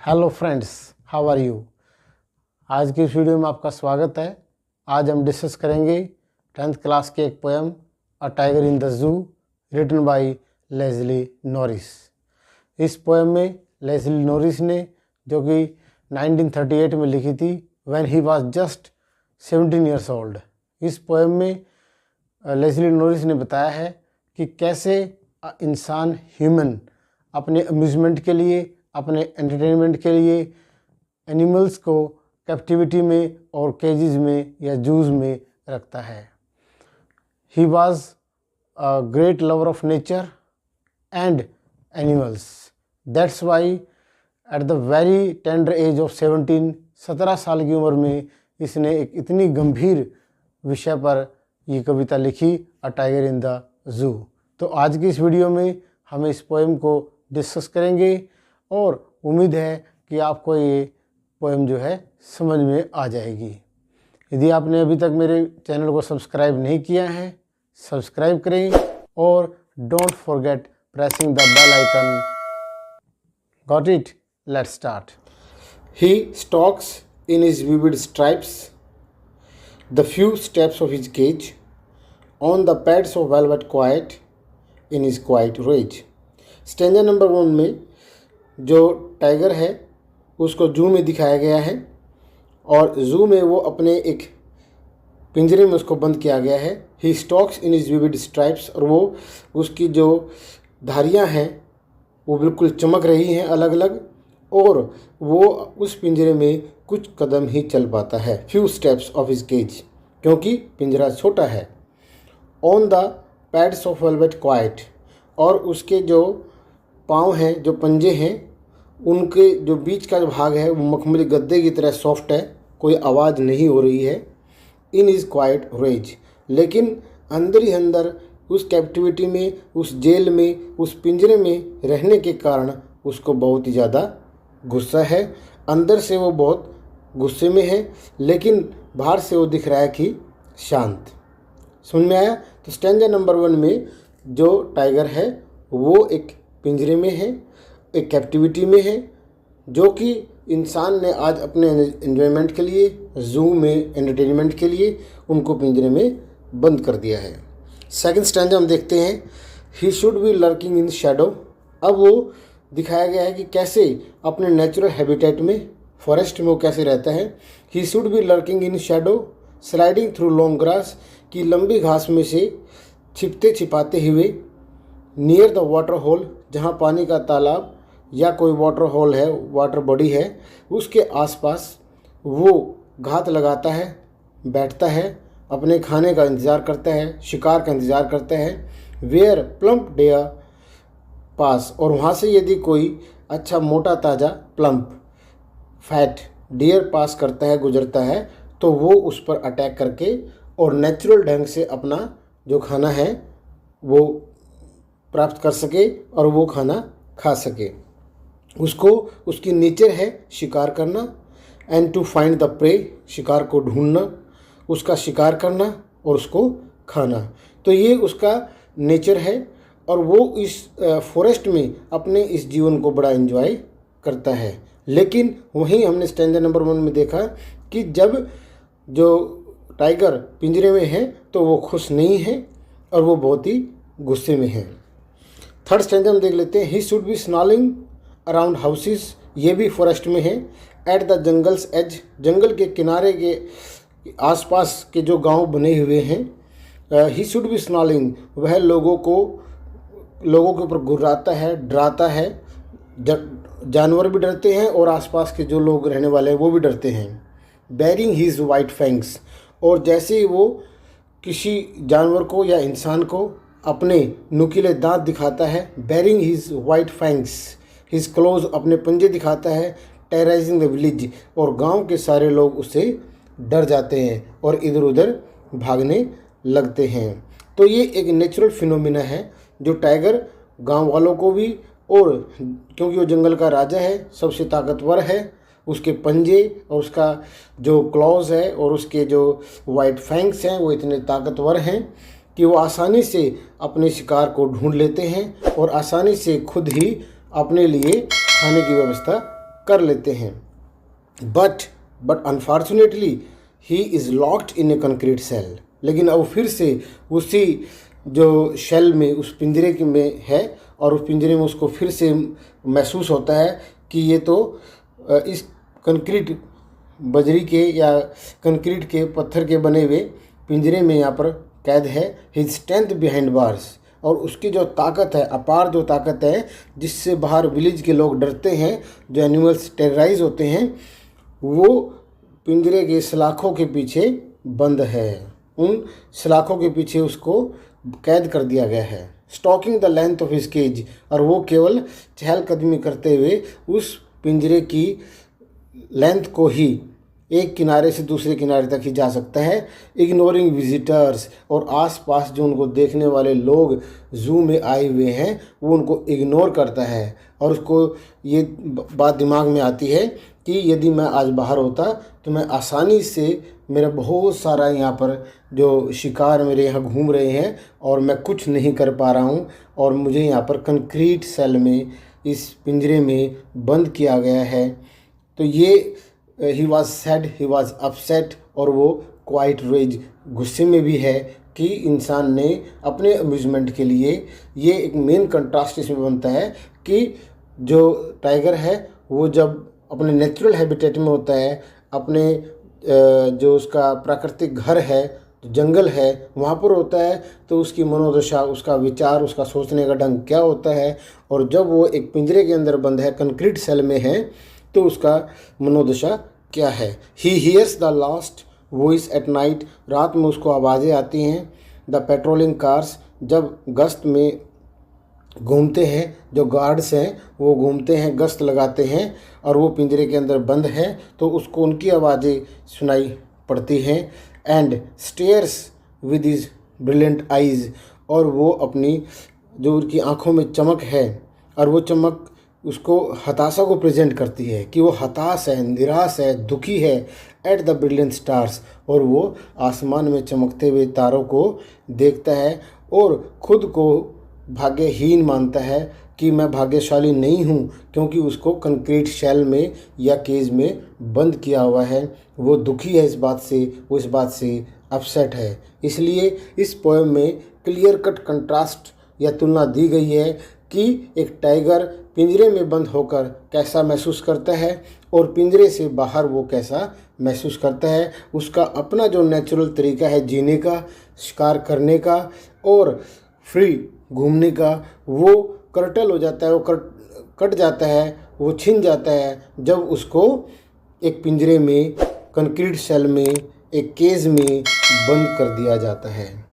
Hello friends, how are you. आज की इस वीडियो में आपका स्वागत है। आज हम डिस्कस करेंगे 10th क्लास की एक poem a tiger in the zoo written by Leslie Norris. इस पोएम में लेस्ली नॉरिस ने, जो कि 1938 में लिखी थी, when he was just 17 years old. इस पोएम में लेस्ली नॉरिस ने बताया है कि कैसे इंसान ह्यूमन अपने अम्यूज़मेंट के लिए, अपने एंटरटेनमेंट के लिए एनिमल्स को कैप्टिविटी में और केजेस में या जूज में रखता है। He was a great lover of nature and animals. That's why at the very tender as of 17 साल की उम्र में इसने एक इतनी गंभीर विषय पर ये कविता लिखी, अ टाइगर इन द जू। तो आज की इस वीडियो में हम इस पोएम को डिस्कस करेंगे और उम्मीद है कि आपको ये पोएम जो है समझ में आ जाएगी। यदि आपने अभी तक मेरे चैनल को सब्सक्राइब नहीं किया है, सब्सक्राइब करें और don't forget pressing the bell icon. Got it? Let's start. He stalks in his vivid stripes the few steps of his cage on the pads of velvet quiet in his quiet rage. Stanza number 1 में जो tiger है उसको जू में दिखाया गया है और जू में वो अपने एक पिंजरे में उसको बंद किया गया है। He stalks in his vivid stripes, और वो उसकी जो धारियां हैं वो बिल्कुल चमक रही हैं अलग अलग, और वो उस पिंजरे में कुछ कदम ही चल पाता है। Few steps of his cage, क्योंकि पिंजरा छोटा है। On the pads of velvet quiet, और उसके जो पाँव हैं, जो पंजे हैं, उनके जो बीच का जो भाग है वो मखमली गद्दे की तरह सॉफ्ट है, कोई आवाज़ नहीं हो रही है। इन इज़ क्वाइट रेज, लेकिन अंदर ही अंदर उस कैप्टिविटी में, उस जेल में, उस पिंजरे में रहने के कारण उसको बहुत ही ज़्यादा गुस्सा है। अंदर से वो बहुत गुस्से में है, लेकिन बाहर से वो दिख रहा है कि शांत। समझ में आया? तो स्टैंजा नंबर 1 में जो टाइगर है वो एक पिंजरे में है, एक कैप्टिविटी में है, जो कि इंसान ने आज अपने एंजॉयमेंट के लिए, जू में एंटरटेनमेंट के लिए उनको पिंजरे में बंद कर दिया है। सेकंड स्टैंजा हम देखते हैं। He should B lurking in Shadow. अब वो दिखाया गया है कि कैसे अपने नेचुरल हैबिटेट में, फॉरेस्ट में वो कैसे रहता है। ही should B lurking in Shadow sliding through long grass, की लंबी घास में से छिपते छिपाते हुए, नियर द वाटर होल, जहाँ पानी का तालाब या कोई वाटर होल है, वाटर बॉडी है, उसके आसपास वो घात लगाता है, बैठता है, अपने खाने का इंतज़ार करता है, शिकार का इंतज़ार करता है। वेयर प्लम्प डेयर पास, और वहाँ से यदि कोई अच्छा मोटा ताज़ा प्लम्प फैट डियर पास करता है, गुजरता है, तो वो उस पर अटैक करके और नेचुरल ढंग से अपना जो खाना है वो प्राप्त कर सके और वो खाना खा सके। उसको, उसकी नेचर है शिकार करना, and to find the prey, शिकार को ढूंढना, उसका शिकार करना और उसको खाना। तो ये उसका नेचर है, और वो इस फॉरेस्ट में अपने इस जीवन को बड़ा एंजॉय करता है। लेकिन वहीं हमने स्टैंजा नंबर 1 में देखा कि जब जो टाइगर पिंजरे में है तो वो खुश नहीं है और वो बहुत ही गुस्से में है। थर्ड स्टैंजा हम देख लेते हैं। He should be snarling around houses, ये भी फॉरेस्ट में है। एट द जंगल्स एज, जंगल के किनारे के आसपास के जो गांव बने हुए हैं। ही शुड बी स्नॉलिंग, वह लोगों के ऊपर गुर्राता है, डराता है। जानवर भी डरते हैं और आसपास के जो लोग रहने वाले हैं वो भी डरते हैं। बेरिंग हिज वाइट फैंग्स, और जैसे ही वो किसी जानवर को या इंसान को अपने नुकीले दांत दिखाता है, baring his white fangs, his claws, अपने पंजे दिखाता है, टेरराइजिंग द विलेज, और गांव के सारे लोग उससे डर जाते हैं और इधर उधर भागने लगते हैं। तो ये एक नेचुरल फिनोमिना है जो टाइगर गांव वालों को भी, और क्योंकि वो जंगल का राजा है, सबसे ताकतवर है, उसके पंजे और उसका जो क्लॉज है और उसके जो वाइट फैंग्स हैं वो इतने ताकतवर हैं कि वो आसानी से अपने शिकार को ढूंढ लेते हैं और आसानी से खुद ही अपने लिए खाने की व्यवस्था कर लेते हैं। But unfortunately he is locked in a concrete cell. लेकिन अब फिर से उसी जो शेल में, उस पिंजरे के में है, और उस पिंजरे में उसको फिर से महसूस होता है कि ये तो इस कंक्रीट बजरी के या कंक्रीट के पत्थर के बने हुए पिंजरे में यहाँ पर कैद है। हिज स्ट्रेंथ बिहाइंड बार्स, और उसकी जो ताकत है, अपार जो ताकत है, जिससे बाहर विलेज के लोग डरते हैं, जो एनिमल्स टेरराइज होते हैं, वो पिंजरे के सलाखों के पीछे बंद है। उन सलाखों के पीछे उसको कैद कर दिया गया है। Stalking the length of his cage, और वो केवल चहलकदमी करते हुए उस पिंजरे की लेंथ को ही एक किनारे से दूसरे किनारे तक ही जा सकता है। इग्नोरिंग विजिटर्स, और आसपास जो उनको देखने वाले लोग जू में आए हुए हैं वो उनको इग्नोर करता है। और उसको ये बात दिमाग में आती है कि यदि मैं आज बाहर होता तो मैं आसानी से, मेरा बहुत सारा यहाँ पर जो शिकार मेरे यहाँ घूम रहे हैं और मैं कुछ नहीं कर पा रहा हूँ, और मुझे यहाँ पर कंक्रीट सेल में, इस पिंजरे में बंद किया गया है। तो ये he was sad, he was upset, और वो क्वाइट रेज, गुस्से में भी है कि इंसान ने अपने अम्यूज़मेंट के लिए, ये एक मेन कंट्रास्ट इसमें बनता है कि जो टाइगर है वो जब अपने नेचुरल हैबिटेट में होता है, अपने जो उसका प्राकृतिक घर है, जो जंगल है, वहाँ पर होता है, तो उसकी मनोदशा, उसका विचार, उसका सोचने का ढंग क्या होता है। और जब वो एक पिंजरे के अंदर बंद है, कंक्रीट सेल में है, तो उसका मनोदशा क्या है। He hears the last voice at night, रात में उसको आवाज़ें आती हैं। द पेट्रोलिंग कार्स, जब गश्त में घूमते हैं, जो गार्ड्स हैं वो घूमते हैं, गश्त लगाते हैं, और वो पिंजरे के अंदर बंद है, तो उसको उनकी आवाज़ें सुनाई पड़ती हैं। And stairs with his brilliant eyes, और वो अपनी जो उनकी आँखों में चमक है, और वो चमक उसको हताशा को प्रेजेंट करती है कि वो हताश है, निराश है, दुखी है। एट द ब्रिलियंट स्टार्स, और वो आसमान में चमकते हुए तारों को देखता है और खुद को भाग्यहीन मानता है कि मैं भाग्यशाली नहीं हूँ, क्योंकि उसको कंक्रीट शेल में या केज में बंद किया हुआ है। वो दुखी है इस बात से, वो इस बात से अपसेट है। इसलिए इस पोएम में क्लियर कट कंट्रास्ट या तुलना दी गई है कि एक टाइगर पिंजरे में बंद होकर कैसा महसूस करता है और पिंजरे से बाहर वो कैसा महसूस करता है। उसका अपना जो नेचुरल तरीका है जीने का, शिकार करने का और फ्री घूमने का, वो कर्टल हो जाता है, वो कट जाता है, वो छिन जाता है जब उसको एक पिंजरे में, कंक्रीट सेल में, एक केज में बंद कर दिया जाता है।